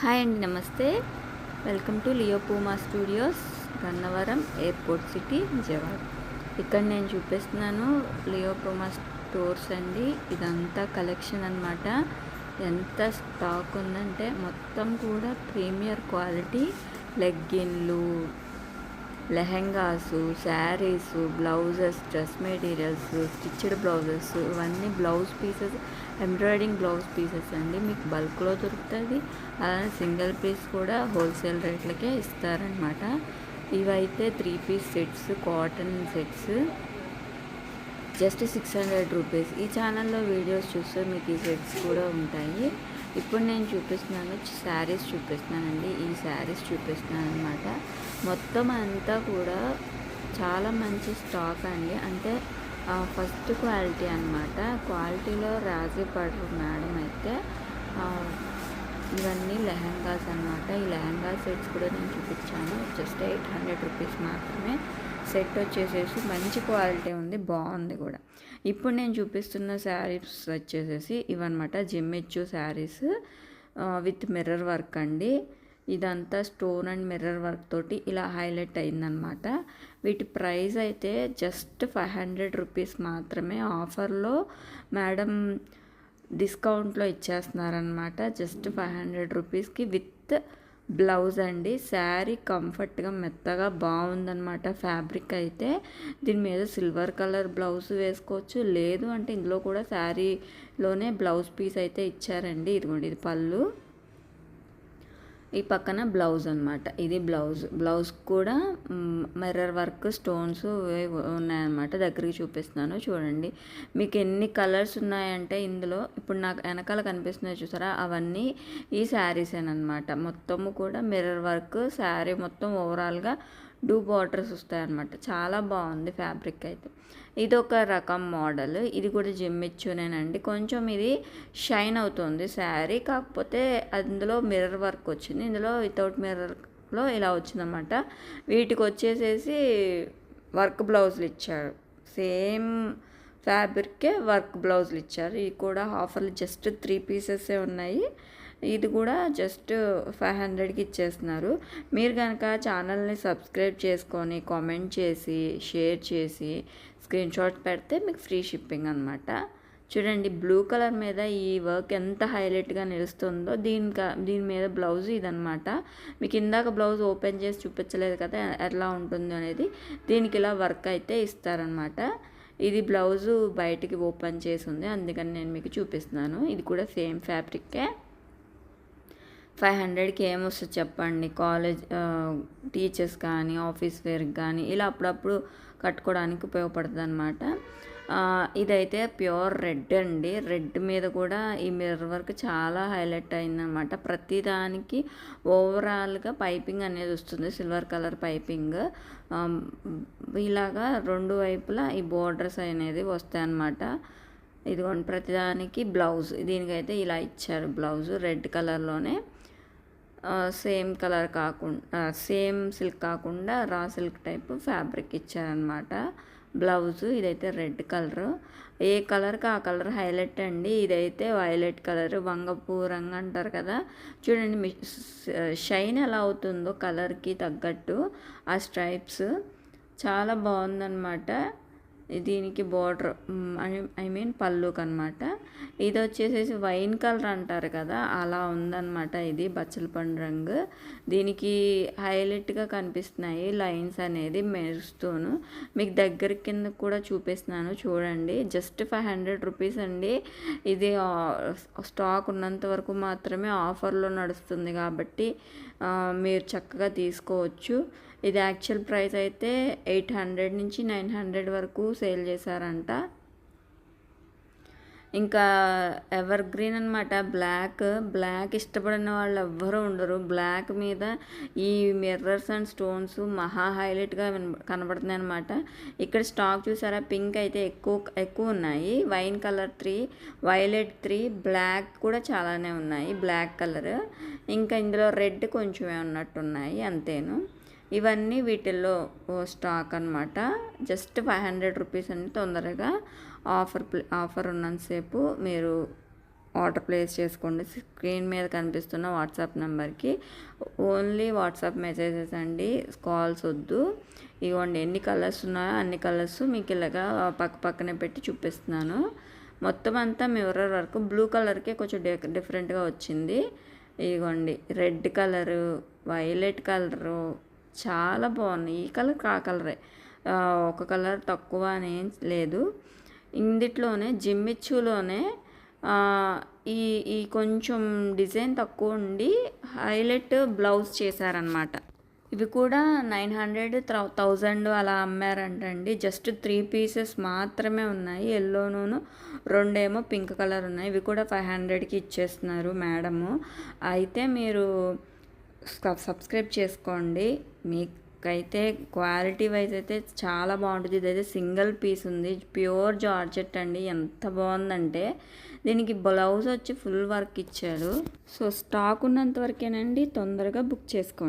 Hi అండి, నమస్తే. Welcome to Leo Puma studios, Gannavaram airport city, Vijayawada. ఇక్కడ నేను చూపిస్తున్నాను లియో పూమా స్టోర్స్ అండి. ఇదంతా కలెక్షన్ అన్నమాట. ఎంత స్టాక్ ఉందంటే మొత్తం కూడా ప్రీమియర్ క్వాలిటీ లెగ్గిన్లు, lehengas, saris, blouses, dress materials, stitched blouses, ఇవన్నీ blouse pieces, embroidering blouse pieces అండి. మీకు బల్క్లో దొరుకుతుంది. అలానే సింగిల్ పీస్ కూడా హోల్సేల్ రేట్లకే ఇస్తారనమాట. ఇవైతే 3 piece sets, cotton sets, just 600 rupees. ఈ ఛానల్లో వీడియోస్ చూస్తే మీకు ఈ సెట్స్ కూడా ఉంటాయి. ఇప్పుడు నేను చూపిస్తున్నాను శారీస్ చూపిస్తున్నానండి. ఈ శారీస్ చూపిస్తున్నాను అనమాట. మొత్తం అంతా కూడా చాలా మంచి స్టాక్ అండి. అంటే ఫస్ట్ క్వాలిటీ అనమాట. క్వాలిటీలో రాజీ పడరు మేడం. అయితే ఇవన్నీ లెహంగాస్ అనమాట. ఈ లెహంగా సెట్స్ కూడా నేను చూపించాను. జస్ట్ 800 రూపీస్ మాత్రమే. సెట్ వచ్చేసేసి మంచి క్వాలిటీ ఉంది, బాగుంది కూడా. ఇప్పుడు నేను చూపిస్తున్న శారీస్ వచ్చేసేసి ఇవన్నమాట. జిమ్మిచ్చు శారీస్ విత్ మిర్రర్ వర్క్ అండి. ఇదంతా స్టోన్ అండ్ మిర్రర్ వర్క్ తోటి ఇలా హైలైట్ అయిందనమాట. వీటి ప్రైస్ అయితే జస్ట్ 500 రూపీస్ మాత్రమే. ఆఫర్లో మేడం డిస్కౌంట్లో ఇచ్చేస్తున్నారనమాట. జస్ట్ 500 రూపీస్కి విత్ బ్లౌజ్ అండి. శారీ కంఫర్ట్గా మెత్తగా బాగుందన్నమాట. ఫ్యాబ్రిక్ అయితే దీని మీద సిల్వర్ కలర్ బ్లౌజ్ వేసుకోవచ్చు. లేదు అంటే ఇందులో కూడా శారీలోనే బ్లౌజ్ పీస్ అయితే ఇచ్చారండి. ఇదిగోండి, ఇది పళ్ళు, ఈ పక్కన బ్లౌజ్ అనమాట. ఇది బ్లౌజ్ కూడా మిర్రర్ వర్క్ స్టోన్స్ ఉన్నాయన్నమాట. దగ్గరికి చూపిస్తున్నాను చూడండి. మీకు ఎన్ని కలర్స్ ఉన్నాయంటే ఇందులో ఇప్పుడు నాకు వెనకాల కనిపిస్తున్నాయి చూసారా, అవన్నీ ఈ శారీసేనమాట. మొత్తము కూడా మిర్రర్ వర్క్. శారీ మొత్తం ఓవరాల్గా బార్డర్స్ వస్తాయన్నమాట. చాలా బాగుంది ఫ్యాబ్రిక్ అయితే. ఇది ఒక రకం మోడల్. ఇది కూడా జిమ్మిచ్చునేనండి. కొంచెం ఇది షైన్ అవుతుంది శారీ, కాకపోతే అందులో మిర్రర్ వర్క్ వచ్చింది. ఇందులో వితౌట్ మిర్రర్లో ఇలా వచ్చిందన్నమాట. వీటికి వచ్చేసేసి వర్క్ బ్లౌజులు ఇచ్చారు. సేమ్ ఫ్యాబ్రిక్కే వర్క్ బ్లౌజులు ఇచ్చారు. ఇవి కూడా ఆఫర్లు జస్ట్ 3 పీసెసే ఉన్నాయి. ఇది కూడా జస్ట్ 500కి ఇచ్చేస్తున్నారు. మీరు కనుక ఛానల్ని సబ్స్క్రైబ్ చేసుకొని కామెంట్ చేసి షేర్ చేసి స్క్రీన్ షాట్ పెడితే మీకు ఫ్రీ షిప్పింగ్ అనమాట. చూడండి, బ్లూ కలర్ మీద ఈ వర్క్ ఎంత హైలైట్గా నిలుస్తుందో. దీని మీద బ్లౌజ్ ఇదనమాట. మీకు ఇందాక బ్లౌజ్ ఓపెన్ చేసి చూపించలేదు కదా ఎలా ఉంటుంది అనేది. దీనికి ఇలా వర్క్ అయితే ఇస్తారనమాట. ఇది బ్లౌజు బయటికి ఓపెన్ చేసి ఉంది, అందుకని నేను మీకు చూపిస్తున్నాను. ఇది కూడా సేమ్ ఫ్యాబ్రిక్కే. 500కి ఏమొస్తుంది చెప్పండి. కాలేజ్ టీచర్స్ కానీ ఆఫీస్ వేర్కి కానీ ఇలా అప్పుడప్పుడు కట్టుకోవడానికి ఉపయోగపడుతుంది అనమాట. ఇదైతే ప్యూర్ రెడ్ అండి. రెడ్ మీద కూడా ఈ మిర్రర్ వర్క్ చాలా హైలైట్ అయిందనమాట. ప్రతిదానికి ఓవరాల్గా పైపింగ్ అనేది వస్తుంది, సిల్వర్ కలర్ పైపింగ్. ఇలాగా రెండు వైపులా ఈ బోర్డర్స్ అనేది వస్తాయన్నమాట. ఇదిగోండి, ప్రతిదానికి బ్లౌజ్. దీనికైతే ఇలా ఇచ్చారు బ్లౌజ్ రెడ్ కలర్లోనే. సేమ్ కలర్ కాకుండా, సేమ్ సిల్క్ కాకుండా రా సిల్క్ టైప్ ఫ్యాబ్రిక్ ఇచ్చారనమాట బ్లౌజు. ఇదైతే రెడ్ కలరు. ఏ కలర్కి ఆ కలర్ హైలైట్ అండి. ఇదైతే వైలెట్ కలర్, వంగపూ రంగు అంటారు కదా. చూడండి మీ షైన్ ఎలా అవుతుందో కలర్కి తగ్గట్టు ఆ స్ట్రైప్స్. చాలా బాగుందన్నమాట. దీనికి బోర్డర్ పళ్ళుకి అనమాట. ఇది వచ్చేసేసి వైన్ కలర్ అంటారు కదా, అలా ఉందన్నమాట. ఇది బచ్చల పండు రంగు. దీనికి హైలైట్గా కనిపిస్తున్నాయి లైన్స్ అనేది మెరుస్తూను. మీకు దగ్గర కింద కూడా చూపిస్తున్నాను చూడండి. జస్ట్ 500 రూపీస్ అండి. ఇది స్టాక్ ఉన్నంత వరకు మాత్రమే ఆఫర్లో నడుస్తుంది కాబట్టి మీరు చక్కగా తీసుకోవచ్చు. ఇది యాక్చువల్ ప్రైస్ అయితే 800 నుంచి 900 వరకు సేల్ చేశారంట. ఇంకా ఎవర్ గ్రీన్ అనమాట. బ్లాక్ ఇష్టపడిన వాళ్ళు ఎవ్వరూ ఉండరు. బ్లాక్ మీద ఈ మిర్రర్స్ అండ్ స్టోన్స్ మహా హైలైట్గా కనబడుతున్నాయి అనమాట. ఇక్కడ స్టాక్ చూసారా, పింక్ అయితే ఎక్కువ ఉన్నాయి, వైన్ కలర్ 3, వైలెట్ 3, బ్లాక్ కూడా చాలానే ఉన్నాయి, బ్లాక్ కలర్. ఇంకా ఇందులో రెడ్ కొంచెమే ఉన్నట్టున్నాయి, అంతేను. ఇవన్నీ వీటిల్లో స్టాక్ అనమాట. జస్ట్ 500 రూపీస్ అండి. తొందరగా ఆఫర్ ఉన్నంతసేపు మీరు ఆర్డర్ ప్లేస్ చేసుకోండి. స్క్రీన్ మీద కనిపిస్తున్న వాట్సాప్ నెంబర్కి. ఓన్లీ వాట్సాప్ మెసేజెస్ అండి, కాల్స్ వద్దు. ఇవ్వండి ఎన్ని కలర్స్ ఉన్నాయో అన్ని కలర్స్ మీకు ఇలాగా పక్కనే పెట్టి చూపిస్తున్నాను. మొత్తం అంతా మిర్రర్ వర్క్. బ్లూ కలర్కే కొంచెం డిఫరెంట్గా వచ్చింది. ఇదిగోండి రెడ్ కలరు, వైలెట్ కలరు చాలా బాగున్నాయి. ఈ కలర్ ఆ కలరే, ఒక కలర్ తక్కువ అనేం లేదు. ఇందిట్లోనే జిమ్మిచ్చులోనే ఈ ఈ కొంచెం డిజైన్ తక్కువ ఉండి హైలైట్ బ్లౌజ్ చేశారనమాట. ఇవి కూడా 900, 1000 అలా అమ్మారంటండి. జస్ట్ 3 పీసెస్ మాత్రమే ఉన్నాయి. ఎల్లోను, 2 పింక్ కలర్ ఉన్నాయి. ఇవి కూడా 500కి ఇచ్చేస్తున్నారు మేడము. అయితే మీరు సబ్స్క్రైబ్ చేసుకోండి. మీకైతే క్వాలిటీ వైజ్ అయితే చాలా బాగుంటుంది. ఇదైతే సింగిల్ పీస్ ఉంది, ప్యూర్ జార్జెట్ అండి. ఎంత బాగుందంటే దీనికి బ్లౌజ్ వచ్చి ఫుల్ వర్క్ ఇచ్చాడు. సో స్టాక్ ఉన్నంత వరకేనండి, తొందరగా బుక్ చేసుకోండి.